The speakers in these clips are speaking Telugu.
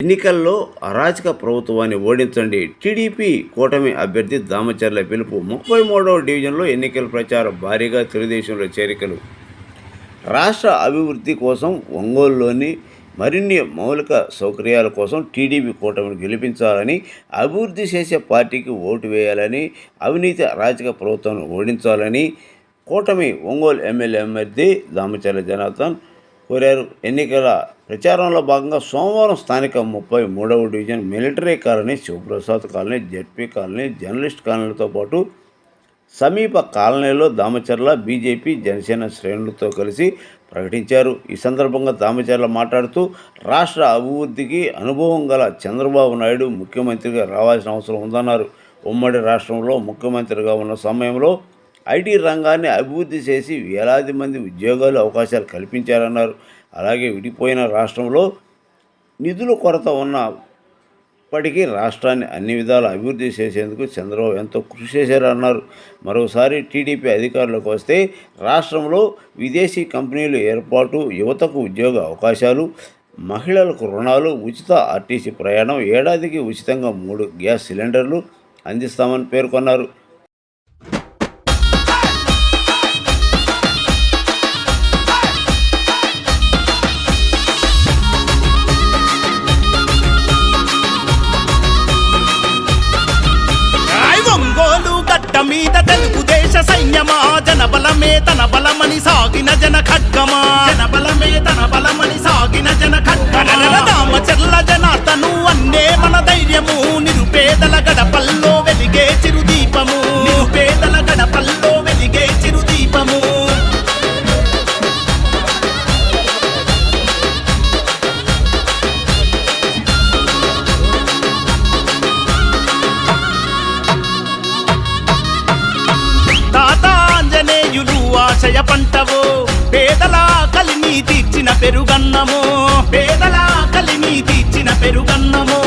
ఎన్నికల్లో అరాచక ప్రభుత్వాన్ని ఓడించండి. టీడీపీ కూటమి అభ్యర్థి దామచర్ల పిలుపు. 33వ డివిజన్లో ఎన్నికల ప్రచారం భారీగా తెలుగుదేశంలో చేరికలు. రాష్ట్ర అభివృద్ధి కోసం ఒంగోలులోని మరిన్ని మౌలిక సౌకర్యాల కోసం టీడీపీ కూటమిని గెలిపించాలని, అభివృద్ధి చేసే పార్టీకి ఓటు వేయాలని, అవినీతి అరాచక ప్రభుత్వాన్ని ఓడించాలని కూటమి ఒంగోలు ఎమ్మెల్యే అభ్యర్థి దామచర్ల జనార్దన్ కోరారు. ఎన్నికల ప్రచారంలో భాగంగా సోమవారం స్థానిక 33వ division military colony, Shivaprasad colony, ZP colony, journalist కాలనీలతో పాటు సమీప కాలనీలో దామచర్ల బీజేపీ, జనసేన శ్రేణులతో కలిసి ప్రకటించారు. ఈ సందర్భంగా దామచర్ల మాట్లాడుతూ, రాష్ట్ర అభివృద్ధికి అనుభవం గల చంద్రబాబు నాయుడు ముఖ్యమంత్రిగా రావాల్సిన అవసరం ఉందన్నారు. ఉమ్మడి రాష్ట్రంలో ముఖ్యమంత్రిగా ఉన్న సమయంలో ఐటీ రంగాన్ని అభివృద్ధి చేసి వేలాది మంది ఉద్యోగాలు అవకాశాలు కల్పించారన్నారు. అలాగే విడిపోయిన రాష్ట్రంలో నిధుల కొరత ఉన్నప్పటికీ రాష్ట్రాన్ని అన్ని విధాలు అభివృద్ధి చేసేందుకు చంద్రబాబు ఎంతో కృషి చేశారన్నారు. మరోసారి టీడీపీ అధికారంలోకి వస్తే రాష్ట్రంలో విదేశీ కంపెనీలు ఏర్పాటు, యువతకు ఉద్యోగ అవకాశాలు, మహిళలకు రుణాలు, ఉచిత ఆర్టీసీ ప్రయాణం, ఏడాదికి ఉచితంగా 3 గ్యాస్ సిలిండర్లు అందిస్తామని పేర్కొన్నారు. మీద తెలుగుదేశ సైన్యమా, జనబలమే తన బలమని సాగిన జన ఖడ్గమా, జనబలమే తన బలమని సాగిన జన ఖడ్గమా. దామచర్ల జనార్దను అన్నే మన ధైర్యము, నిరుపేదల గడపల్లో వెలిగే చిరుదీపము, నిరుపేదల గడపల్లో వెలిగే చిరుదీపము. ఆశయ పంటవో, పేదల కలిని తీర్చిన పెరుగన్నమో, పేదల కలిని తీర్చిన పెరుగన్నమో.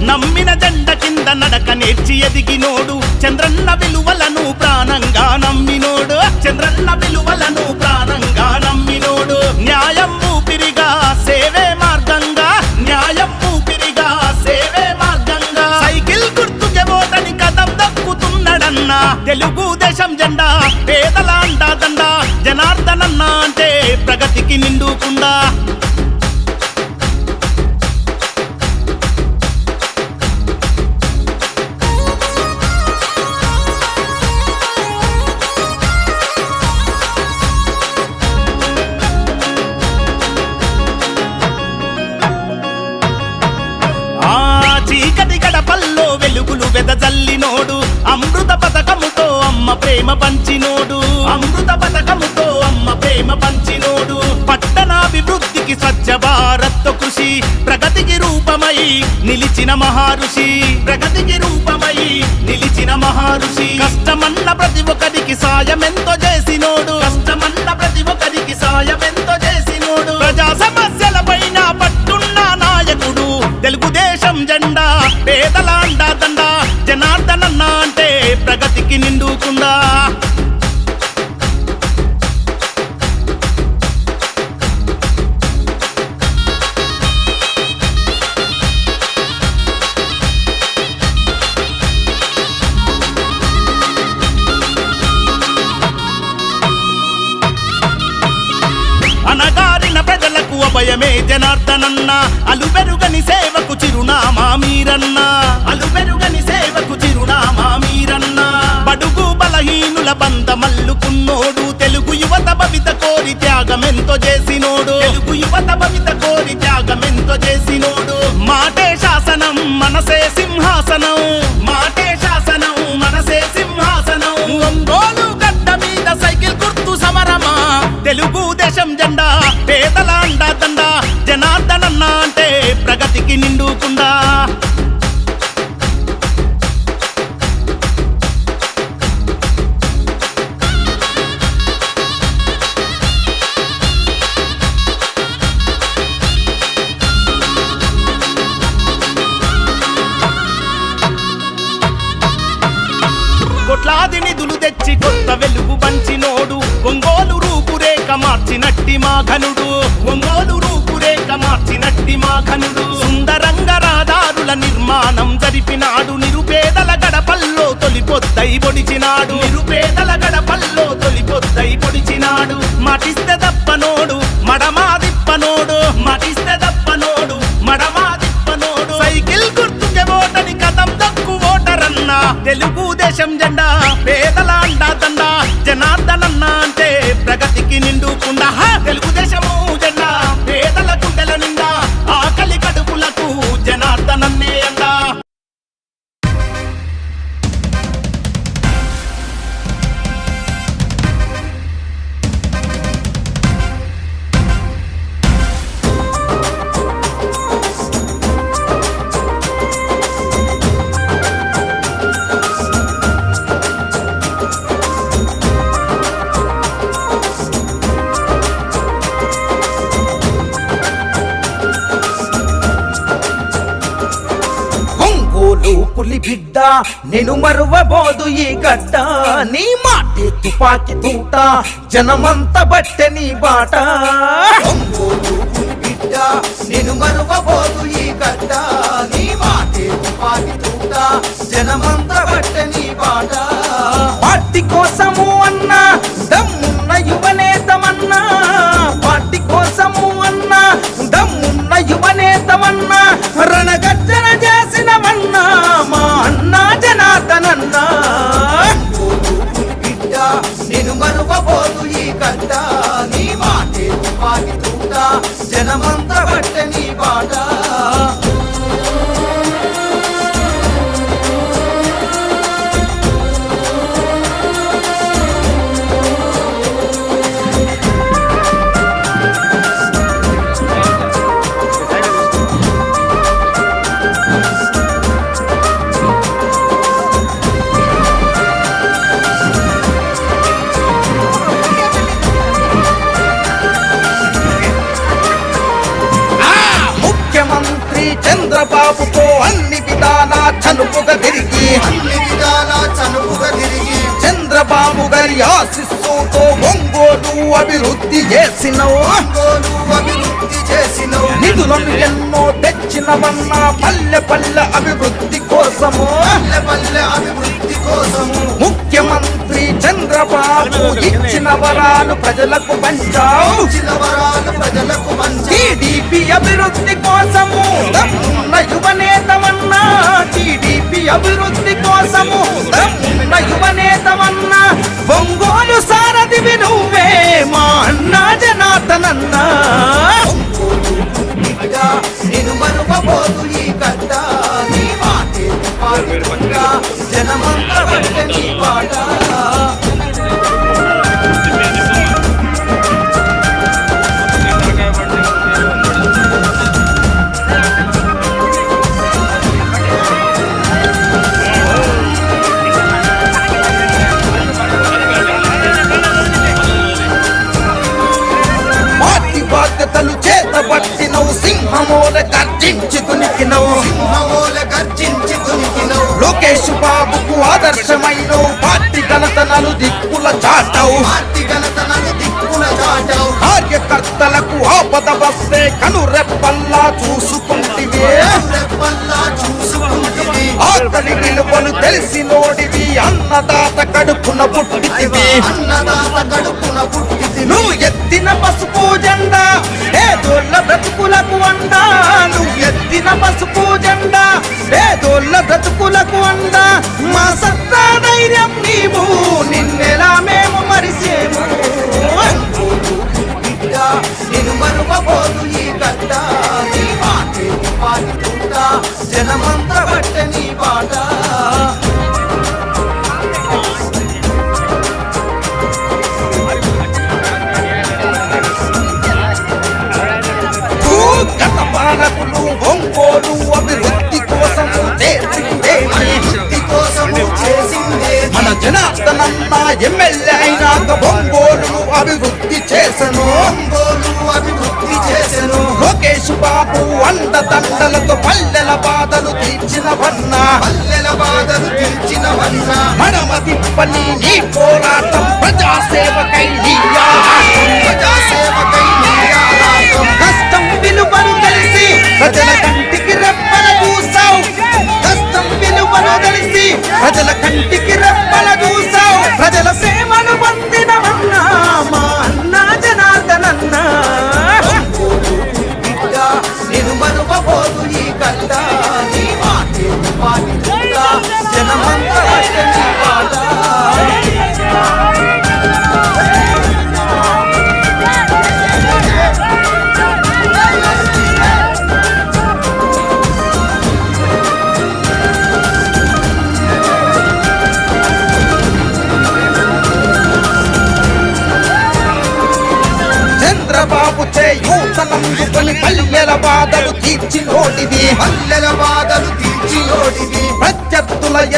నమ్మిన జెండ కింద నడక నేర్చి ఎదిగినోడు, చంద్రన్న విలువలను ప్రాణంగా నమ్మినోడు, చంద్రన్న విలువలను ప్రాణంగా నమ్మినోడు. న్యాయం ఊపిరిగా సేవే మార్గంగా, న్యాయం ఊపిరిగా సేవే మార్గంగా. సైకిల్ గుర్తుకే ఓటని కదం దక్కుతున్నాడన్నా, తెలుగుదేశం జెండా పేదల అండాదండ. జనార్దనన్న అంటే ప్రగతికి నిండుకుండా. చీకటి గడపల్లో వెలుగులు వెదజల్లినోడు, అమృత పథకముతో అమ్మ ప్రేమ పంచినోడు, అమృత పథకముతో అమ్మ ప్రేమ పంచినోడు. పట్టణాభివృద్ధికి స్వచ్ఛ భారత్ కృషి, ప్రగతికి రూపమై నిలిచిన మహారుషి, ప్రగతికి రూపమై నిలిచిన మహారుషి. కష్టమన్న ప్రతి ఒక్కరికి సాయమెంతో చేసినోడు, కష్టమన్న ప్రతి ఒక్కరికి సాయమెంతో చేసినోడు. ప్రజా సమస్యల పైన పట్టున్న నాయకుడు, తెలుగుదేశం జెండా పేదల అండాదండ. జనార్దనన్న అంటే ప్రగతికి నిండుకుండా. అనగారిన ప్రజలకు అభయమే జనార్దనన్న, అలుబెరుగని సేవకు చిరునామా మీరన్న, అలుబెరుగని సేవకు చిరునామా మీరన్న. బడుగు బలహీనుల బంధమల్లుకున్నోడు, తెలుగు యువత భవిత కోరి త్యాగమెంతో చేసినోడు, తెలుగు యువత భవిత కోరి త్యాగమెంతో చేసినోడు. మాటే శాసనం మనసే సింహాసనం, మాటే శాసనం మనసే సింహాసనం. ఒంగోలు గడ్డ మీద సైకిల్ గుర్తు సమరమా, తెలుగుదేశం జెండా పేదల అండాదండ. జనార్దనన్న అంటే ప్రగతికి నిండుకుండా. కోట్లాది నిధులు తెచ్చి కొత్త వెలుగు పంచినోడు, ఒంగోలు రూపురేఖ మార్చినట్టి మా ఘనుడు, ఒంగోలు రూపురేఖ మార్చినట్టి మా ఘనుడు. సుందరంగ రహదారుల నిర్మాణం జరిపినాడు, నిరుపేదల గడపల్లో తొలిపొద్దై పొడిచినాడు, నిరుపేదల గడపల్లో తొలిపొద్దై పొడిచినాడు. మాటిస్తే దప్పనోడు మడమాదిప్పనోడు, మాటిస్తే దప్పనోడు మడమాదిప్పనోడు. సైకిల్ గుర్తుకే ఓటని కథం దక్కు ఓటరన్నా, తెలుగుదేశం జెండా పేదల అండా దండ. జనార్దనన్న అంటే ప్రగతికి నిండుకుండా, తెలుగుదేశము జెండా పేదల గుండెల నిండా, ఆకలి కడుపులకు జనార్దనన్నే అండా. పులి బిడ్డ నేను మరువబోదు ఈ గడ్డ, నీ మాటే తుపాకి తూట జనమంతా బట్టె నీ బాట. పులి బిడ్డ నేను మరువబోదు ఈ గడ్డ, నీ మాటే తుపాకి తూట జనమంతా బట్టె నీ బాట. పార్టీ కోసము అన్నా దమ్మున్న యువనేతమన్నా, పార్టీ కోసము అన్నా దమ్మున్న యువనేతమన్నా, రణగర్జన చేసినవన్నా మా అన్నా జనార్దనన్నా. పులి బిడ్డ నేను మరువబోదు ఈ గడ్డ, నీ మాటే తుపాకి తూట జనమంతా బట్టె నీ బాట. ముఖ్యమంత్రి చంద్రబాబుతో అన్ని విధాలా చనుపుగా తిరిగి, అన్ని విధాల చనువుగా తిరిగి, చంద్రబాబు గారి ఆశిస్సుతో ఒంగోలు అభివృద్ధి చేసినవు, ఒంగోలు అభివృద్ధి చేసినవు. నిధులను ఎన్నో తెచ్చినవన్నా పల్లె పల్లె అభివృద్ధి కోసము, పల్లె పల్లె అభివృద్ధి కోసము ముఖ్యమంత్రి చంద్రబాబు ఇచ్చిన వరాలు ప్రజలకు పంచావు, ఇచ్చిన వరాలు ప్రజలకు మంచి. టీడీపీ అభివృద్ధి కోసము దమ్మున్న యువనేతమన్నా, టీడీపీ అభివృద్ధి కోసము దమ్మున్న యువనేతమన్నా, ఒంగోలు సారథివి నువ్వే మా అన్నా జనార్దనన్నా. బిడ్డ నేను మరువబోదు ఈ గడ్డ, నీ మాటే తుపాకి తూట జనమంతా బట్టె నీ బాట. పార్టీ బాధ్యతలు చేతబట్టినవు, సింహమోల గర్జించి దునికినవు, సింహమోలె గర్జించి దునికినవు. లోకేష్ బాబుకు ఆదర్శమైనవు, పార్టీ ఘనతనలు దిక్కుల చాటవు, పార్టీ ఘనతనలు దిక్కుల చాటావు. కార్యకర్తలకు ఆపద వస్తే కనురెప్పల్లా చూసుకుంటివే, రెప్పల్లా చూసుకుంటివి, ఆకలి విలువలు తెలిసినోడివి, అన్నదాత కడుపున పుట్టితివి. అన్నదాత కడుపున పుట్టితివి. నువ్వు ఎత్తిన పసుపు జెండా పేదోళ్ళ బ్రతుకులకు అండా, నువ్వు ఎత్తిన పసుపు జెండా పేదోళ్ళ బ్రతుకులకు అండా. మా సత్తా ధైర్యం నీవు, నిన్నెలా మేము మరిసేము. బిడ్డ నేను మరువబోదు ఈ గడ్డ, నీ మాటే తుపాకి తూట జనమంతా బట్టె నీ బాట. గత పాలకులు ఒంగోలు అభివృద్ధి కోసము చేసిందేమి, అభివృద్ధి కోసము చేసిందే మన జనార్దనన్న ఎమ్మెల్యే అయినాక ఒంగోలు అభివృద్ధి చేసను, ఒంగోలు అభివృద్ధి చేసెను. లోకేష్ బాబు అండదండలతో పల్లెల బాధలు తీర్చినవన్నా, పల్లెల బాధలు తీర్చినవన్నా, మడమ తిప్పని నీ పోరాటం ప్రజాసేవకై నీ ఆరాటం.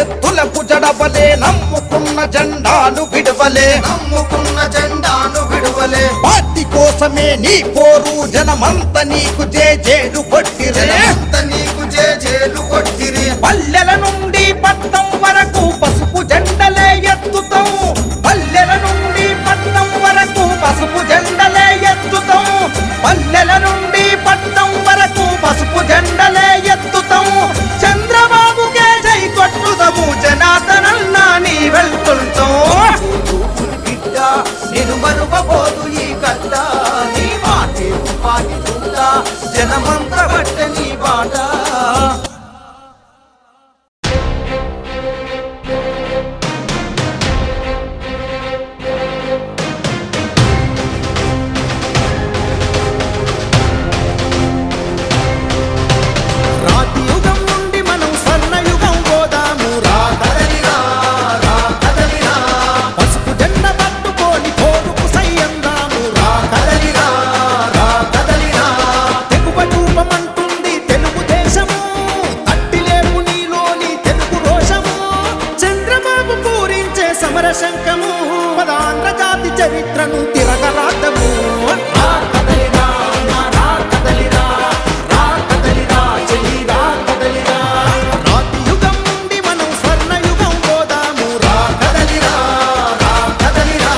ఎత్తులకు జడవలే నమ్ముకున్న జెండాను విడవలే నమ్ముకున్న జెండాను విడువలే పార్టీ కోసమే నీ పోరు జనమంత నీకు జేజేలు కొట్టిరే జనమంత నీకు జేజేలు కొట్టిరి పల్లెల నుండి పట్నం వరకు పసుపు జెండలే ఎత్తుతాం పల్లెల నుండి పట్నం వరకు పసుపు జెండలే ఎత్తుతాం పల్లెల నుండి పట్నం వరకు పసుపు జెండలే ఎత్తుతాం చంద్రబాబుకే జై కొట్టుదము జనార్దనన్నా నీ వెళ్తుంటాం బిడ్డ నేను మరువబోదు ఈ గడ్డ నీ మాటే తుపాకి తుండ జనమంత బట్ట నీ బాట రాతి యుగం నుండి మనం స్వర్ణయుగం పోదాము రా కదలిరా రా కదలిరా పసుపు జెండ పట్టుకొని కోరుకు సయ్యందాము రా కదలిరా రా కదలిరా తెగువ రూపమంటుంది తెలుగుదేశము తట్టిలేపు నీలోని తెలుగు రోషము చంద్రబాబు పూరించే సమర శంఖము పదాంధ్ర జాతి చరిత్రను తిరగరాతము రా కదలిరా రా కదలిరా రా కదలిరా చెలి రా కదలిరా రాతి యుగం నుండి మనం స్వర్ణయుగం పోదాము రా కదలిరా రా కదలిరా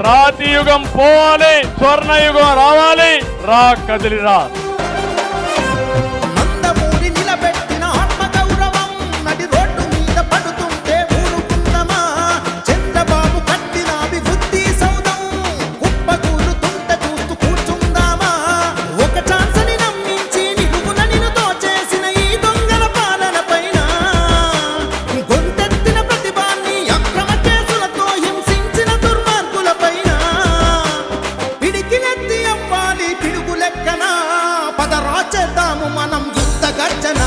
రాతి యుగం పోవాలి, స్వర్ణయుగం రావాలి. రా కదిలిరా. నందమూరి నిలబెట్టిన ఆత్మగౌరవం నడి రోడ్డు మీద పడుతుంటే ఊరుకుందమా చంద్రబాబు కట్టిన అభివృద్ధి సౌధం కుప్పకూలుతుంటే చూస్తూ కూర్చుందామా ఒక ఛాన్స్ని నమ్మించి నిలువున నిలుతో చేసిన ఈ దొంగల పాలన పైన గొంతెత్తిన ప్రతిభాన్ని అక్రమ కేసులతో హింసించిన దుర్మార్గుల పైన పిడికినెత్తి అవ్వాలి పిడుగు లెక్కన పదరా చేద్దాము మనం యుద్ధ గర్జన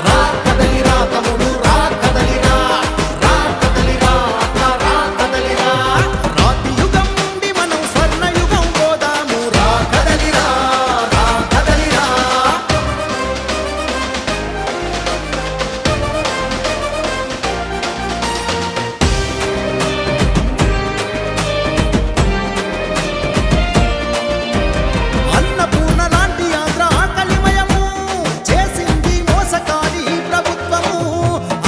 రా కదలిరా తమ్ముడు రా కదలిరా రా కదలిరా అక్క రా కదలిరా రాతి యుగం నుండి మనం స్వర్ణయుగం పోదాము రా కదలిరా రా కదలిరా అన్నపూర్ణ లాంటి ఆంధ్ర ఆకలిమయము చేసింది మోసకారి ఈ ప్రభుత్వము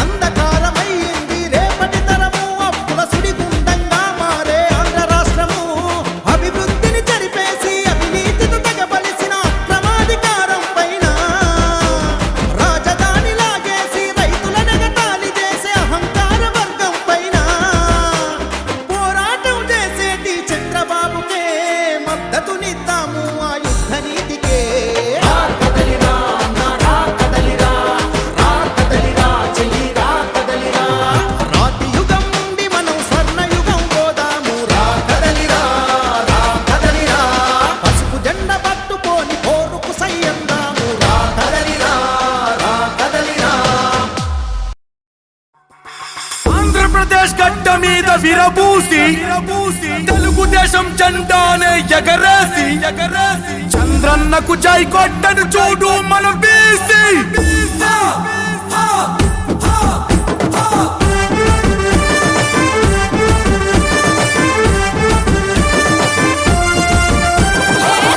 అంధకారమయ్యింది రేపటి తరము అప్పుల సుడిగుండంగా మారే ఆంధ్ర రాష్ట్రము అభివృద్ధిని చెరిపేసి అవినీతితో తెగబలిసిన అక్రమాధికారం పైన రాజధాని లాగేసి రైతుల నెగతాళి చేసే అహంకార వర్గం పైన పోరాటం చేసేటి చంద్రబాబుకే మద్దతునిద్దాము ఆ యుద్ధ నీతికే రా కదలిరా అన్న రా కదలిరా రా కదలిరా చెల్లి రా కదలిరా రాతి యుగం నుండి మనం స్వర్ణయుగం పోదాము రా కదలిరా రా కదలిరా పసుపు జెండ పట్టుకొని పోరుకు సయ్యందాము రా కదలిరా రా కదలిరా ఆంధ్రప్రదేశ్ గడ్డ మీద విరబూసి తెలుగుదేశం జెండానే ఎగరేసి చంద్రన్నకు జై కొట్టను చూడు మన బీసీ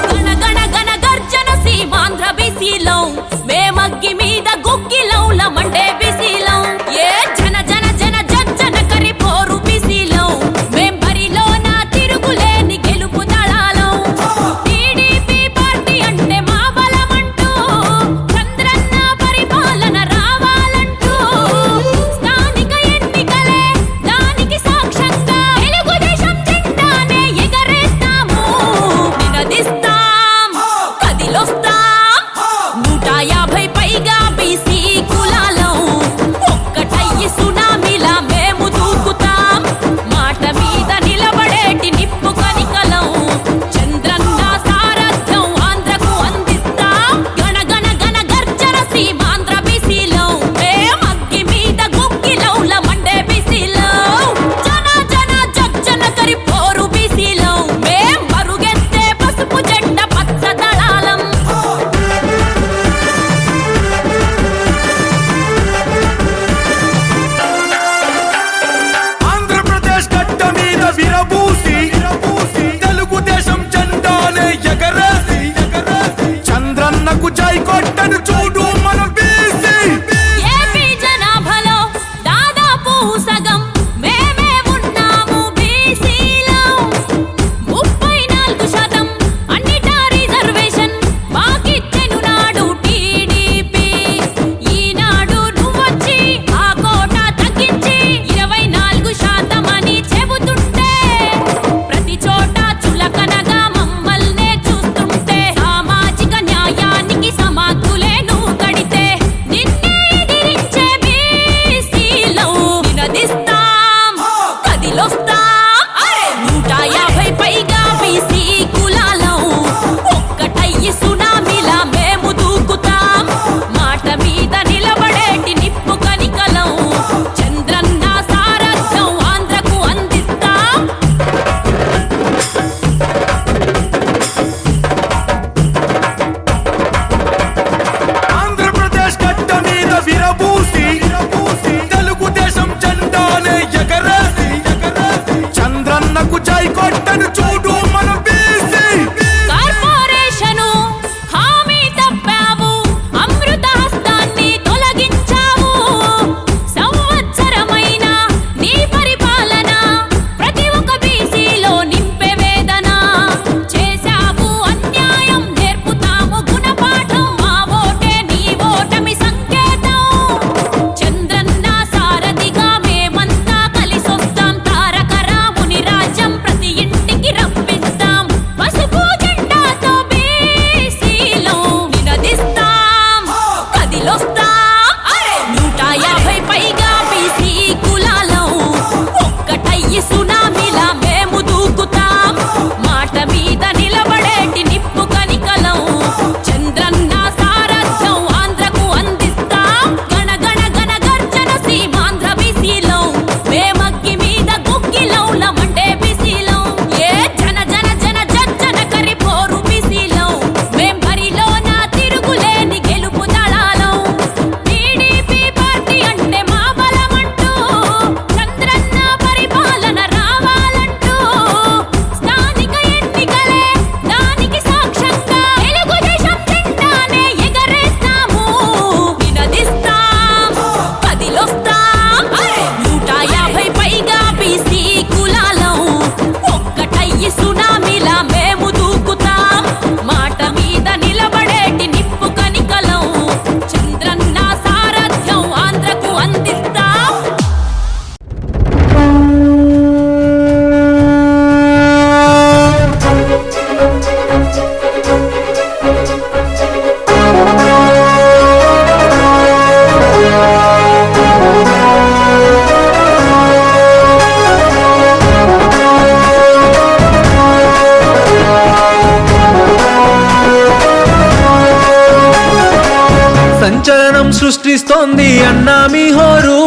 గణ గణ గణ గర్జన సీమాంధ్ర బీసీలం మేమగ్గి మీద గుగ్గిలంల మండే బీసీలం ఏ జన జన జన జన కరి పోరు బీసీలం మేం బరిలోన తిరుగులేని గెలుపు దళాలం టీడీపీ పార్టీ అంటే మా బలమంటూ చంద్రన్న పరిపాలన రావాలంటూ స్థానిక ఎన్నికలే దానికి సాక్ష్యంగా తెలుగుదేశం జెండానే ఎగరేస్తాము నినదిస్తాం కదిలొస్తాం 150 చంద్రన్నకు జై కొట్టను చూడు మన బీసీ ఏపీ జనాభాలో దాదాపు సగం మేమే ఉన్నాము బీసీలో 34% అన్నిటా రిజర్వేషన్ మాకిచ్చెను నాడు టీడీపీ ఈనాడు నువ్వొచ్చి ఆ కోట తగ్గించి 24% అని చెబుతుంటే ప్రతి చోట చులకనగా మమ్మల్నే చూస్తుంటే సామాజిక న్యాయానికి సమాధులే నువ్వు కడితే నిన్నే ఎదిరించే బీసీలో నినదిస్తాం కదిలొస్తాం 150 పైగా బీసీ కులాలం ఒక్కటయ్యి సునామీలా మేము దూకుతాం మాట మీద నిలబడేటి నిప్పు కనికలం చంద్రన్న సారథ్యం ఆంధ్రకు అందిస్తాం ఆంధ్రప్రదేశ్ గడ్డ మీద విరబూసి తెలుగుదేశం జెండానే ఎగరేసి చంద్రన్నకు జై కొట్టను చూడు మన బీసీ కార్పొరేషను హామీ తప్పావు అమృత హస్తాన్ని తొలగించావు సంవత్సరమైన నీ పరిపాలన ప్రతి ఒక్క బీసీలో నింపే వేదన చేశావు అన్యాయం నేర్పుతాము గుణపాఠం మా ఓటే నీ ఓటమి సంకేతం చంద్రన్న సారథిగా మేమంతా కలిసొస్తాం తారక రాముని రాజ్యం ప్రతి ఇంటికి రప్పిస్తాం పసుపు జెండాతో బీసీలో నినదిస్తాం కదిలొస్తాం 150 పైగా బీసీ కులాలం ఒక్కటయ్యి సునామీలా మేము దూకుతాం మాట మీద నిలబడేటి నిప్పు కనికలం చంద్రన్న సారథ్యం ఆంధ్రకు అందిస్తాం గణ గణ గణ గర్జన సీమాంధ్ర బీసీలో మేమగ్గి మీద గుగ్గిలౌల మండే బీసీలో ఏ జన జన జన జన కరిపోరు బీసీలో మేం బరిలో నా తిరుగులేని గెలుపు దళాలం టీడీపీ పార్టీ అంటే మా బలమంటూ చంద్రన్న పరిపాలన రావాలంటూ స్థానిక ఎన్నికలే దానికి సాక్ష్యంగా తెలుగుదేశం జెండానే ఎగరేస్తాము నినదిస్తాం కదిలొస్తాం 150 పైగా బీసీ కులాలం ఒక్కటయ్యి సునామీలా మేము దూకుతాం మాట మీద నిలబడేటి నిప్పు కనికలం చంద్రన్న సారథ్యం ఆంధ్రకు అందిస్తాం సంచలనం సృష్టిస్తోంది అన్నా మీ హోరు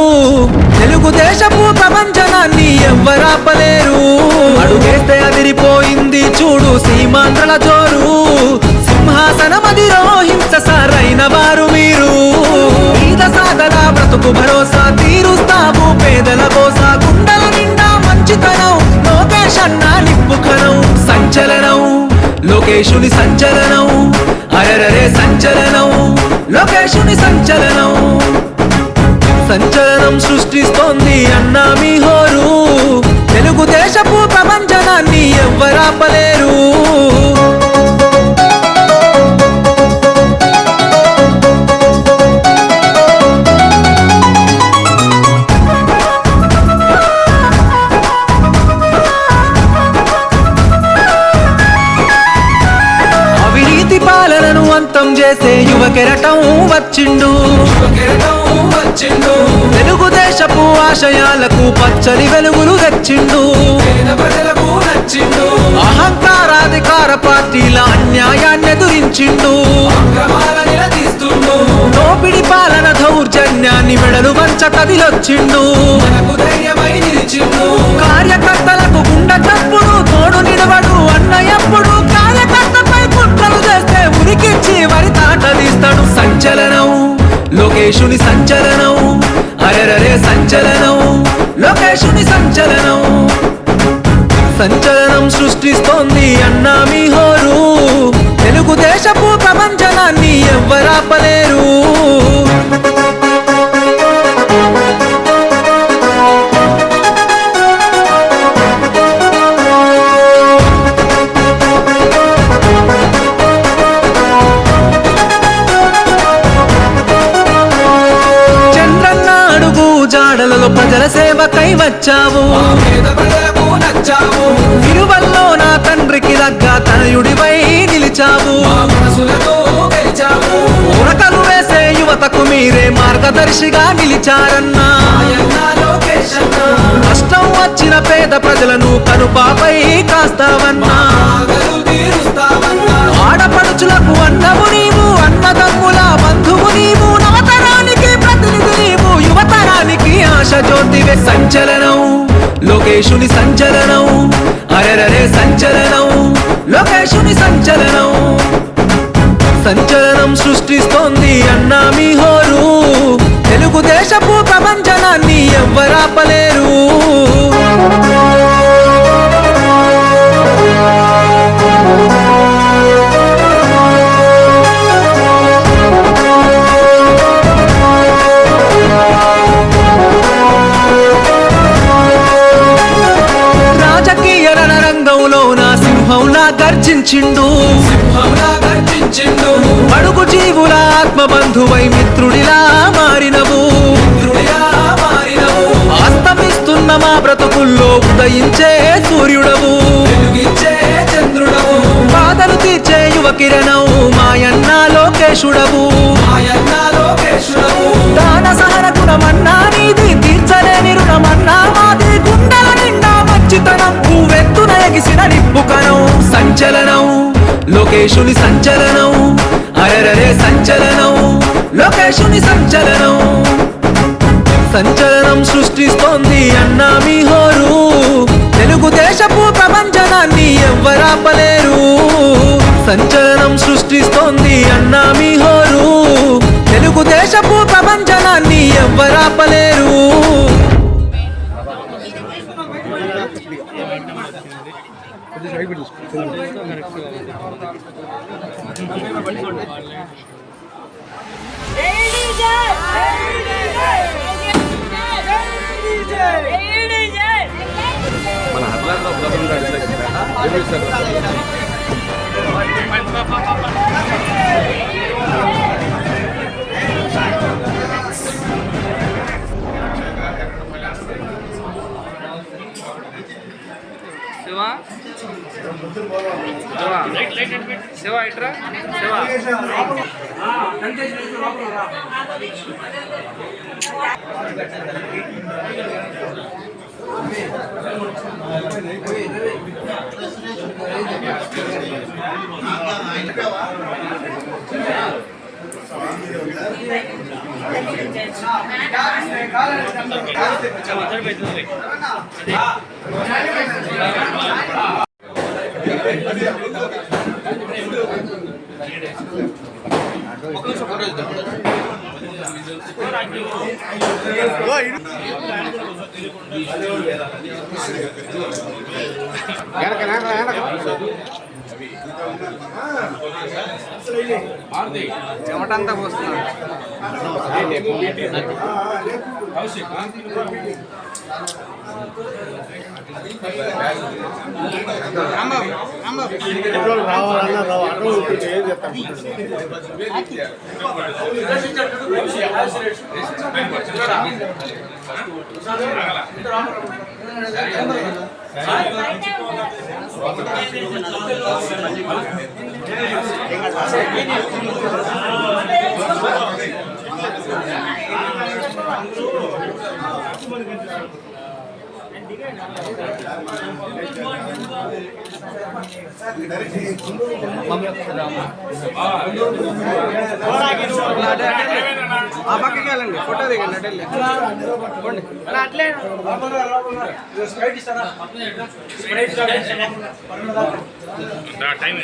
తెలుగుదేశపు ప్రపంచనాన్ని ఎవ్వరాపలేరు అడుగేస్తే అదిరిపోయింది చూడు సీమాంధ్రల జోరు సింహాసనమదిలో హింస సారైన వారు మీరు ఈద సాగల బ్రతుకు భరోసా తీరుస్తావు పేదల కోసా గుండెల నిండా మంచితనం లోకేష్ అన్నా నిప్పుకనం సంచలనం లోకేశుని సంచలనం అరరే సంచలనం లోకేశుని సంచలనం సంచలనం సృష్టిస్తోంది అన్నా మీ హోరు తెలుగుదేశపు ప్రపంచనాన్ని ఎవ్వరాపలేరు అవినీతి పాలనను అంతం చేసే యువ కెరటం వచ్చిండు తెలుగుదేశపు ఆశయాలకు పచ్చని వెలుగులు తెచ్చిండు అహంకారాధికార పార్టీల అన్యాయాన్ని ఎదురించిండు దోపిడి పాలన దౌర్జన్యాన్ని మెడలు వంచ కదిలొచ్చిండు కార్యకర్తలకు గుండె తప్పుడు తోడు నిలవడు అన్న ఎప్పుడు కార్యకర్తపై కుట్రలు చేస్తే ఉరికిచ్చి వరి తాట తీస్తాడు సంచలనం లోకేశుని సంచలనం అరెరరే సంచలనం లోకేశుని సంచలనం సంచలనం సృష్టిస్తోంది అన్నా మీ హోరు, తెలుగుదేశపు ప్రపంచనాన్ని ఎవ్వరాపలేరు. చంద్రన్న అడుగు జాడలలో ప్రజల సేవకై వచ్చావు, విలువల్లో నా తండ్రికి దగ్గ తనయుడివై నిలిచావు. ఉరకలు వేసే యువతకు మీరే మార్గదర్శిగా నిలిచారన్నా. కష్టం వచ్చిన పేద ప్రజలను కనుపాపై కాస్తావన్నా. ఆడపడుచులకు అన్నము నీవు, అన్నదమ్ముల బంధువు నీవు, నవతరానికి ప్రతినిధి నీవు, యువతరానికి ఆశ జ్యోతివే. సంచలనం లోకేశుని సంచలనం, అరెరరే సంచలనం లోకేశుని సంచలనం. సంచలనం సృష్టిస్తోంది అన్నా మీ హోరు, తెలుగుదేశపు ప్రపంచనాన్ని ఎవ్వరాపలేరు. సింహంలా గర్జించిండు, అడుగు జీవుల ఆత్మ బంధువై మిత్రుడిలా మారినవు. అస్తమిస్తున్న మా బ్రతుకుల్లో ఉదయించే సూర్యుడవు, బాధలు తీర్చే యువ కిరణం మాయన్న లోకేశుడవు. దాన సహన గుణమన్నా నీది, తీర్చలేని రుణమన్నా మాది. గుండెల నిండా మంచితనం, పువ్వెత్తున ఎగిసిన నిప్పుకనం. సంచలనం లోకేశుని సంచలనం, అరెరరే సంచలనం లోకేశుని సంచలనం. సంచలనం సృష్టిస్తోంది అన్నా మీ హోరు, తెలుగుదేశపు ప్రపంచనాన్ని ఎవ్వరాపలేరు. సంచలనం సృష్టిస్తోంది అన్నా మీ హోరు, తెలుగుదేశపు ప్రపంచనాన్ని ఎవ్వరాపలేరు. శివ ఇట్రా శివ చెమటంతా పోస్తున్నా ఆ పక్కకి వెళ్ళండి, ఫోటో దిగండి. అట్లే టైం